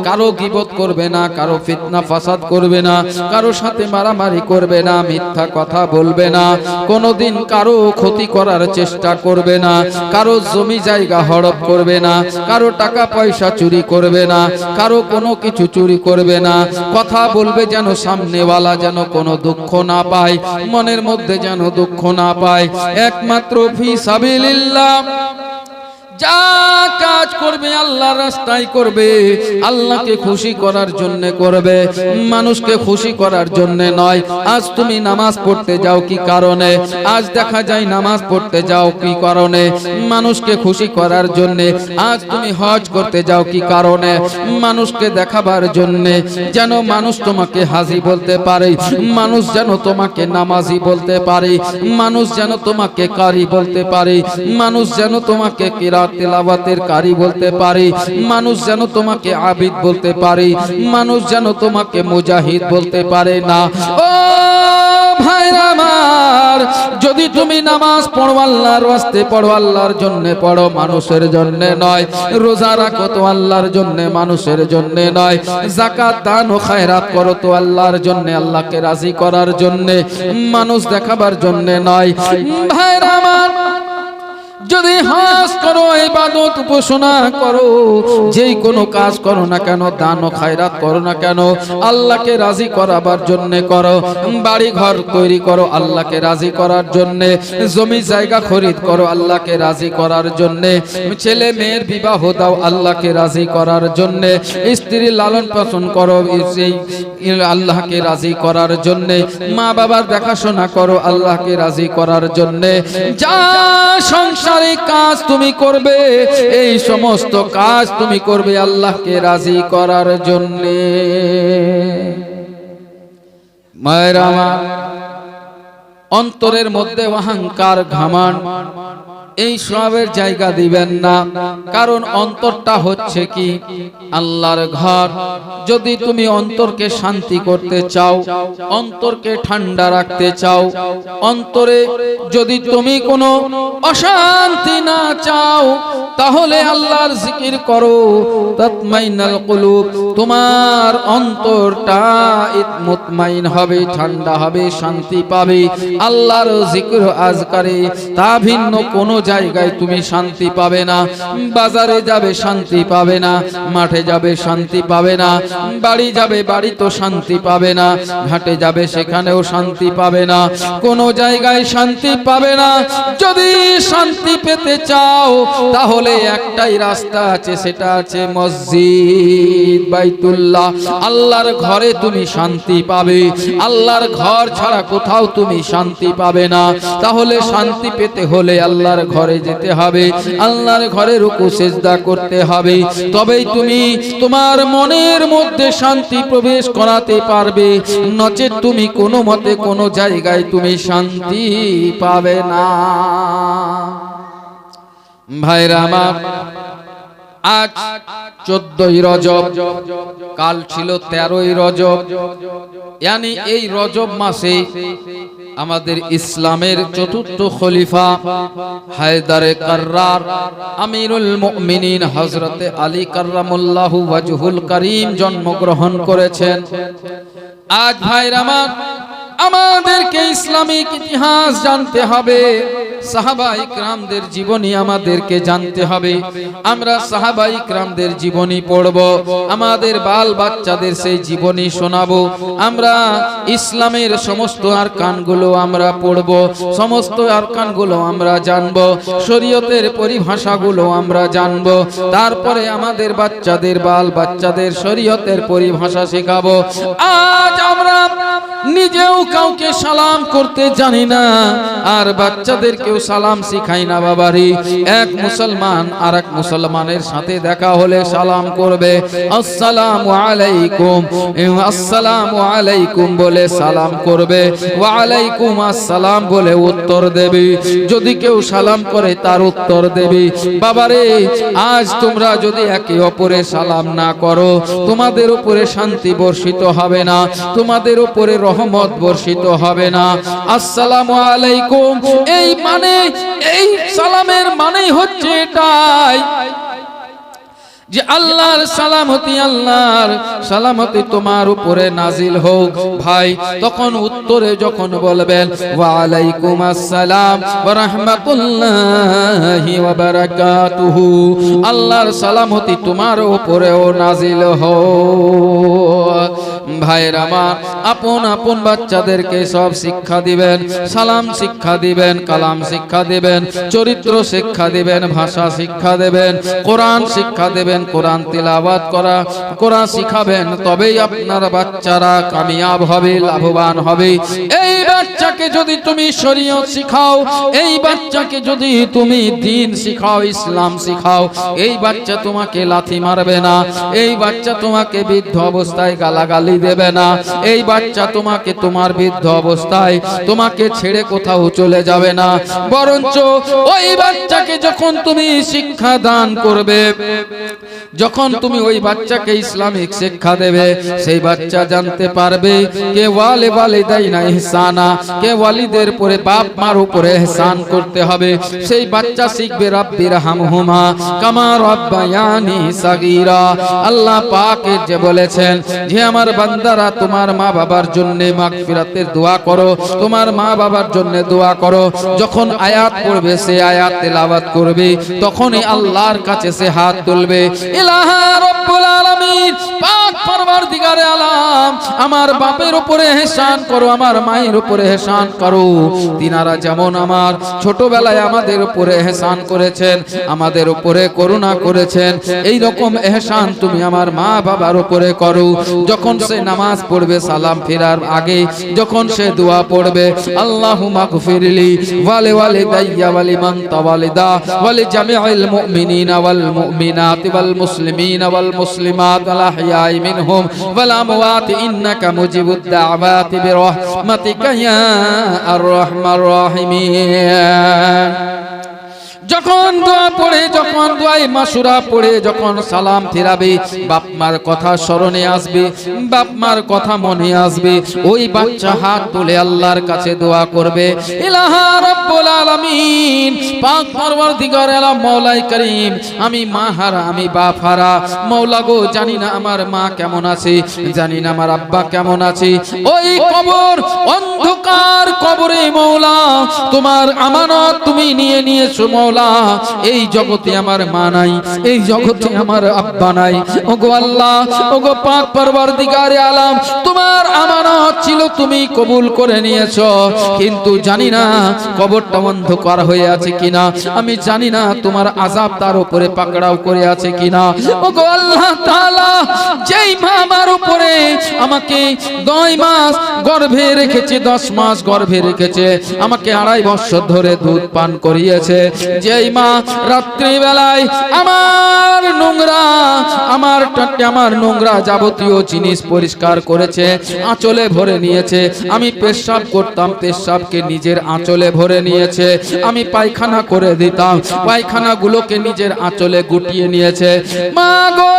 কারো গীবত করবে না, কারো ফিতনা ফাসাদ করবে না, কারো সাথে মারামারি করবে না, মিথ্যা কথা বলবে না, কোনোদিন কারো ক্ষতি করার চেষ্টা করবে না, কারো জমি জায়গা হড়প করবে না, কারো টাকা পয়সা চুরি করবে না, কারো কোনো কিছু চুরি করবে না, কথা বলবে যেন সামনেওয়ালা যেন কোনো দুঃখ না পায়, মনের মধ্যে যেন দুঃখ না পায়, একমাত্র ফি সাবিলিল্লাহ। যা কাজ করবে আল্লাহর রাস্তায় করবে, আল্লাহকে খুশি করার জন্য করবে, মানুষকে খুশি করার জন্য নয়। আজ তুমি নামাজ পড়তে যাও কি কারণে? আজ দেখা যায় নামাজ পড়তে যাও কি কারণে? মানুষকে খুশি করার জন্য। আজ তুমি হজ করতে যাও কি কারণে? মানুষকে দেখাবার জন্য, যেন মানুষ তোমাকে হাজি বলতে পারে, মানুষ যেন তোমাকে নামাজি বলতে পারে, মানুষ যেন তোমাকে কারি বলতে পারে, মানুষ যেন তোমাকে কিরাত তিলাওয়াতের কারি বলতে পারে, মানুষ যেন তোমাকে আবিদ বলতে পারে, মানুষ যেন তোমাকে মুজাহিদ বলতে পারে না। ও ভাইরা আমার, যদি তুমি নামাজ পড়ো আল্লাহর ওয়াস্তে পড়ো, আল্লাহর জন্য পড়ো, মানুষের জন্য নয়। রোজা রাখো তো আল্লাহর জন্য, মানুষের জন্য নয়। যাকাত দান ও খায়রাত করো তো আল্লাহর জন্য, আল্লাহকে রাজি করার জন্য, মানুষ দেখাবার জন্য নয়। ভাইরা আমার, যদি হজ করো, ইবাদত উপাসনা করো, যেই কোনো কাজ করো না কেন, দান ও খায়রাত করো না কেন, আল্লাহকে রাজি করাবার জন্য করো। বাড়ি ঘর তৈরি করো আল্লাহকে রাজি করার জন্য, জমি জায়গা খরিদ করো আল্লাহকে রাজি করার জন্য, ছেলে মেয়ের বিবাহ দাও আল্লাহকে রাজি করার জন্য, স্ত্রী লালন পালন করো সেই আল্লাহকে রাজি করার জন্য, মা বাবার দেখাশোনা করো আল্লাহকে রাজি করার জন্য। যা সংসার কাজ তুমি করবে, এই সমস্ত কাজ তুমি করবে আল্লাহকে রাজি করার জন্য। মায়ের আমার, অন্তরের মধ্যে অহংকার ঘামান এই সবের জায়গা দিবেন না, কারণ অন্তরটা হচ্ছে কি আল্লাহর ঘর। যদি তুমি অন্তরকে শান্তি করতে চাও, অন্তরকে ঠান্ডা রাখতে চাও, অন্তরে যদি তুমি কোনো অশান্তি না চাও, তাহলে আল্লাহর জিকির করো, তাতমাইনাল কুলুব, তোমার অন্তরটা মুতমাইন হবে, ঠান্ডা হবে, শান্তি পাবে। আল্লাহর জিকির আজকারে তা ভিন্ন কোনো জায়গায় তুমি শান্তি পাবে না। বাজারে যাবে শান্তি পাবে না, মাঠে যাবে শান্তি পাবে না, বাড়ি যাবে বাড়ি তো শান্তি পাবে না, ঘাটে যাবে সেখানেও শান্তি পাবে না, কোনো জায়গায় শান্তি পাবে না। যদি শান্তি পেতে চাও তাহলে একটাই রাস্তা আছে, সেটা আছে মসজিদ বাইতুল্লাহ। আল্লাহর ঘরে তুমি শান্তি পাবে, আল্লাহর ঘর ছাড়া কোথাও তুমি শান্তি পাবে না। তাহলে শান্তি পেতে হলে আল্লাহর ঘরে যেতে হবে, আল্লাহর ঘরে রুকু সিজদা করতে হবে, তবেই তুমি তোমার মনের মধ্যে শান্তি প্রবেশ করাতে পারবে। নচেত তুমি কোনো মতে কোনো জায়গায় তুমি শান্তি পাবে না। ভাইরা আমার, আজ 14ই রজব, কাল ছিল 13ই রজব। यानी এই রজব মাসে আমাদের ইসলামের চতুর্থ খলিফা হায়দারে কাররার আমিরুল মুমিনিন হযরতে আলী কাররামাল্লাহু ওয়াজহুল কারীম জন্মগ্রহণ করেছেন। আজ ভাইরা আমার, আমাদেরকে ইসলামিক ইতিহাস জানতে হবে, সাহাবা ইকরামদের জীবনী আমাদেরকে জানতে হবে। আমরা সাহাবা ইকরামদের জীবনী পড়ব, আমাদের বাল বাচ্চাদের সেই জীবনী শোনাবো। আমরা ইসলামের সমস্ত আরকানগুলো আমরা পড়ব, সমস্ত আরকানগুলো আমরা জানব, শরীয়তের পরিভাষাগুলো আমরা জানব। তারপরে আমাদের বাচ্চাদের বাল বাচ্চাদের শরীয়তের পরিভাষা শেখাবো। আজ আমরা নিজেও কাউকে সালাম করতে জানি না, আর বাচ্চাদেরকেও সালাম শিখাই না। বাবারি, এক মুসলমান আর এক মুসলমানের সাথে দেখা হলে সালাম করবে, আসসালামু আলাইকুম, আসসালামু আলাইকুম বলে সালাম করবে, ওয়া আলাইকুম আসসালাম বলে উত্তর দেবে। যদি কেউ সালাম করে তার উত্তর দেবে। বাবারে, আজ তোমরা যদি একে অপরে সালাম না করো, তোমাদের উপরে শান্তি বর্ষিত হবে না, তোমাদের উপরে রহমত বর্ষিত হবে না। আসসালামু আলাইকুম এই মানে, এই সালামের মানে হচ্ছে এটাই যে আল্লাহর সালামতি, আল্লাহর সালামতি তোমার উপরে নাজিল হোক। ভাই, তখন উত্তরে যখন বলবেন ওয়া আলাইকুম আসসালাম ওয়া রাহমাতুল্লাহি ওয়া বারাকাতুহু, আল্লাহর সালামতি তোমার উপরেও নাজিল হোক। ভাইরা আমার, আপন আপন বাচ্চাদেরকে সব শিক্ষা দিবেন, সালাম শিক্ষা দিবেন, কালাম শিক্ষা দিবেন, চরিত্র শিক্ষা দিবেন, ভাষা শিক্ষা দেবেন, কোরআন শিক্ষা দেবেন, কোরআন তিলাওয়াত করা, কোরআন শিখাবেন। তবেই আপনার বাচ্চারা কামিয়াব হবে, লাভবান হবে। এই বাচ্চাকে যদি তুমি শরীয়ত শিখাও, এই বাচ্চাকে যদি তুমি দ্বীন শিখাও, ইসলাম শিখাও, এই বাচ্চা তোমাকে লাথি মারবে না, এই বাচ্চা তোমাকে বৃদ্ধ অবস্থায় গালাগালি দেবে না, এই বাচ্চা তোমাকে তোমার বৃদ্ধ অবস্থায় তোমাকে ছেড়ে কোথাও চলে যাবে না। বরঞ্চ ওই বাচ্চাকে যখন তুমি শিক্ষা দান করবে, যখন তুমি ওই বাচ্চাকে ইসলামিক শিক্ষা দেবে, সেই বাচ্চা জানতে পারবে কে ওয়ালে ওয়ালিদাইনা ইহসানা, কে ওয়ালিদের উপরে বাপ মার উপরে ইহসান করতে হবে। সেই বাচ্চা শিখবে রাব্বির হামহুমা কামা রাব্বায়ানি সাগীরা। আল্লাহ পাক যে বলেছেন যে আমার বান্দারা তোমার মা বাবার জন্য মাগফিরাতের দোয়া করো, তোমার মা বাবার জন্য দোয়া করো। যখন আয়াত পড়বে, সে আয়াত তেলাওয়াত করবে, তখনই আল্লাহর কাছে সে হাত তুলবে, ইলাহা রব্বুল আলামিন, পাক পরওয়ারদিগারে আলাম, আমার বাপের উপরে ইহসান করো, আমার মায়ের উপরে ইহসান করো। তিনারা যেমন আমার ছোটবেলায় আমাদের উপরে ইহসান করেছেন, আমাদের উপরে করুণা করেছেন, এই রকম ইহসান তুমি আমার মা বাবার উপরে করো। যখন সে নামাজ পড়বে, সালাম ফেরার আগে যখন সে দোয়া পড়বে, আল্লাহুম্মা গফিরলি ওয়ালি ওয়ালিদাইয়া ওয়ালিমান তাওয়ালিদা ওয়ালি জামিউল মুমিনিনা ওয়াল মুমিনাতি ওয়াল মুসলিমিনা ওয়াল মুসলিমাত ওয়াল আহইয়াই মিনহুম ওয়াল আমওয়াত ইন্নাকা মুজিবুদ দাওয়াতি বিরহমাতিকা ইয়া আর রাহমার রাহিমিন। যখন দোয়া পড়ে, যখন দোয়াই মাসুরা পড়ে, যখন সালাম ফিরাবে, বাপ মার কথা স্মরণে আসবে, বাপ মার কথা মনে আসবে, ওই বাচ্চা হাত তুলে আল্লাহর কাছে দোয়া করবে, ইলাহা রাব্বুল আলামিন, পাক পরওয়ারদিগার আলম মাওলাই করিম, আমি মা হারা, আমি বাপ হারা, মাওলা গো, জানি না আমার মা কেমন আছে, জানি না আমার আব্বা কেমন আছে। ওই কবর, অন্ধকার কবরে মাওলা তোমার আমানত তুমি নিয়ে নিয়েছো মাওলা, মাওলা, এই জগতে আমার মা নাই, এই জগতে আমার আব্বা নাই। ওগো আল্লাহ, ওগো পাক পরওয়ারদিগারে আলম, তোমার আমানত ছিল, তুমি কবুল করে নিয়েছো, কিন্তু জানি না কবরটা অন্ধকার হয়ে আছে কিনা, আমি জানি না তোমার আযাব তার উপরে পাকড়াও করে আছে কিনা। ওগো আল্লাহ তাআলা, যেই মা আমার উপরে আমাকে 9 মাস গর্ভে রেখেছে, 10 মাস গর্ভে রেখেছে, আমাকে 2.5 বছর ধরে দুধ পান করিয়েছে, যেই মা রাত্রি বেলায় আমার নোংরা যাবতীয় জিনিস পরিষ্কার করেছে, আঁচলে ভরে নিয়েছে, আমি পেশাব করতাম, পেশাবকে নিজের আঁচলে ভরে নিয়েছে, আমি পায়খানা করে দিতাম, পায়খানাগুলোকে নিজের আঁচলে গুটিয়ে নিয়েছে। মা গো,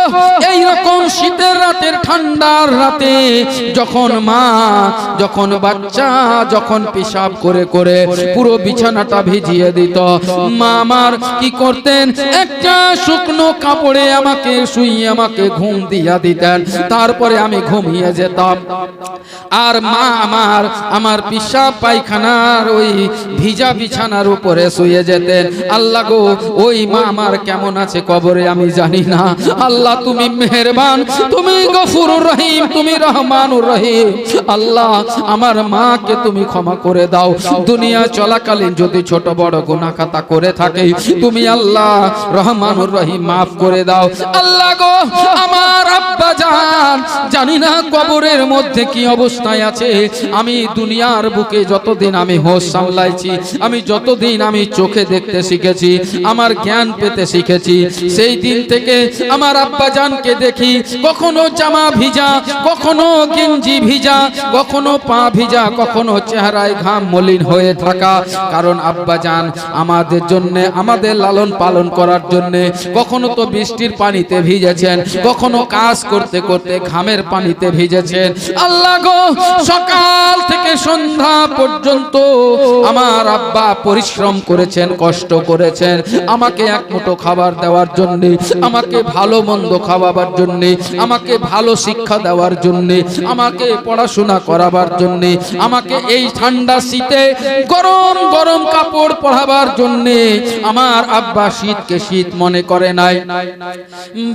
এই রকম শীতের রাতের ঠান্ডার রাতে যখন বাচ্চা যখন পেশাব করে করে পুরো বিছানাটা ভিজিয়ে দিত, মা আমার কি করতেন, একটা শুকনো কাপড়ে আমাকে শুইয়ে আমাকে ঘুম দিয়া দিতেন, তারপরে আমি ঘুমিয়ে যেতাম। আর মা আমার পেশাব পায়খানার ওই ভিজা বিছানার উপরে শুয়ে যেতেন। আল্লাহ গো, ওই মা আমার কেমন আছে কবরে আমি জানি না। আল্লাহ তুমি মেহেরবান, তুমি গফুরুর রহিম, তুমি রহমানুর রহিম। আল্লাহ আমার মাকে তুমি ক্ষমা করে দাও, দুনিয়া চলাকালীন যদি ছোট বড় গুনাহ খাতা করে থাকে, তুমি আল্লাহ রহমানুর রহিম মাফ করে দাও। আল্লাহ গো, আমার আব্বা জান জানি না কবরের মধ্যে কি অবস্থায় আছে। আমি দুনিয়ার বুকে যতদিন আমি হোশ সামলাইছি, আমি যতদিন আমি চোখে দেখতে শিখেছি, আমার জ্ঞান পেতে শিখেছি, সেই দিন থেকে আমার আব্বা জানকে দেখি, কখনো জামা ভিজা, কখনো গেঞ্জি ভিজা, কখনো পা ভিজা, কখনো চেহারায় ঘাম মলিন হয়ে থাকা। কারণ আব্বা জান আমাদের জন্য, আমাদের লালন পালন করার জন্য কখনো তো বৃষ্টির পানিতে ভিজেছেন, কখনো কাজ করতে করতে ঘামের পানিতে ভিজেছেন। আল্লাহ গো, সকাল থেকে সন্ধ্যা পর্যন্ত আমার আব্বা পরিশ্রম করেছেন, কষ্ট করেছেন, আমাকে এক মুঠো খাবার দেওয়ার জন্য, আমাকে ভালো মন্দ খাওয়াবার জন্য, আমাকে ভালো শিক্ষা দেওয়ার জন্য, আমাকে পড়াশোনা করাবার জন্য, আমাকে এই ঠান্ডা শীতে গরম গরম কাপড় পরাবার জন্য। আমার আব্বা শীতকে শীত মনে করে নাই,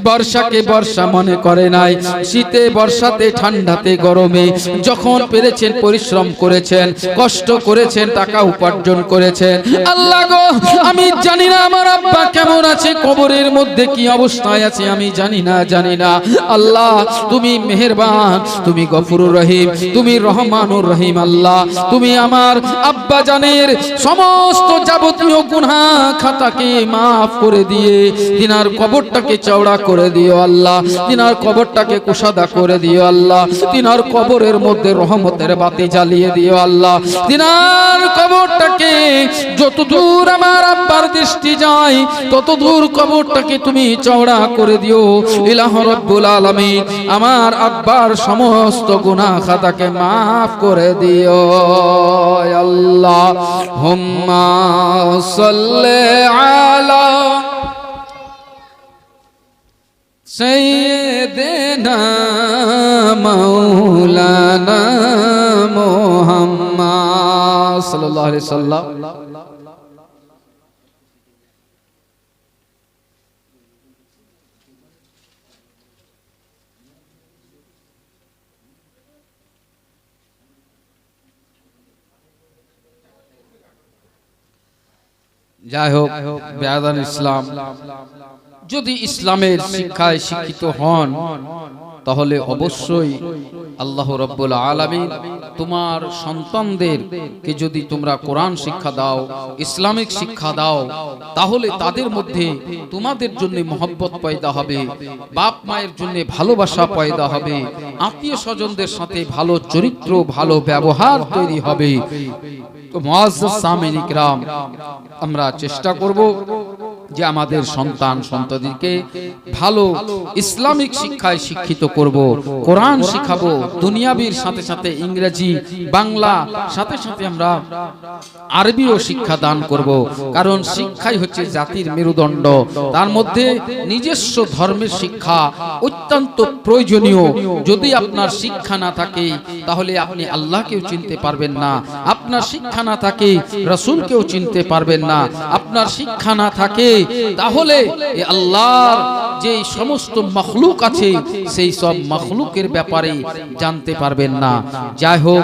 বর্ষাকে বর্ষা মনে করে নাই, শীতে বর্ষাতে ঠান্ডাতে গরমে যখন পেরেছেন পরিশ্রম করেছেন, কষ্ট করেছেন, টাকা উপার্জন করেছেন। আল্লাহ গো, আমি জানি না আমার আব্বা কেমন আছে, কবরের মধ্যে কি অবস্থায় আছে আমি জানি না। আল্লাহ তুমি মেহেরবান, তুমি গফুরুর রহিম, তুমি রহমানুর রহিম। আল্লাহ তুমি আমার আব্বা জানের সমস্ত যাবতীয় গুনাহ খাতাকে মাফ করে দিয়ে তিনার কবরটাকে চওড়া করে দিও আল্লাহ, তিনার কবরটাকে কুশাদা করে দিও আল্লাহ, তিনার কবরের মধ্যে রহমতের বাতি জ্বালিয়ে দিও আল্লাহ, তিনার কবরটাকে যতদূর আমার আব্বার দৃষ্টি যায় ততদূর কবরটাকে তুমি চওড়া করে দিও। ইলাহ রাব্বুল আলামিন আমার আব্বার সমস্ত গুনাহ খাতাকে মাফ করে দিও আল্লাহ। হুম্মা সাল্লি আলা সাইয়্যিদিনা মাওলানা মুহাম্মদ সাল্লাল্লাহু আলাইহি ওয়াসাল্লাম। যাই হোক, বেয়াদান ইসলাম, যদি ইসলামের শিক্ষায় শিক্ষিত হন তাহলে অবশ্যই আল্লাহ রাব্বুল আলামিন তোমার সন্তানদেরকে যদি তোমরা কোরআন শিক্ষা দাও, ইসলামিক শিক্ষা দাও, তাহলে তাদের মধ্যে তোমাদের জন্য মহব্বত পয়দা হবে, বাপ মায়ের জন্য ভালোবাসা পয়দা হবে, আত্মীয় স্বজনদের সাথে ভালো চরিত্র, ভালো ব্যবহার তৈরি হবে। তো মুআজ্জাজ সামিন ইকরাম, আমরা চেষ্টা করব যে আমাদের সন্তান সন্ততিকে ভালো ইসলামিক শিক্ষায় শিক্ষিত করব, কোরআন শিখাবো, দুনিয়াবির সাথে সাথে ইংরেজি বাংলা সাথে সাথে আমরা আরবিও শিক্ষা দান করব। কারণ শিক্ষাই হচ্ছে জাতির মেরুদণ্ড, তার মধ্যে নিজস্ব ধর্মের শিক্ষা অত্যন্ত প্রয়োজনীয়। যদি আপনার শিক্ষা না থাকে তাহলে আপনি আল্লাহকেও চিনতে পারবেন না, আপনার শিক্ষা না থাকে রাসূলকেও চিনতে পারবেন না, আপনার শিক্ষা না থাকে তাহলে আল্লাহর যে সমস্ত মখলুক আছে সেই সব মখলুকের ব্যাপারে জানতে পারবেন না। যাই হোক।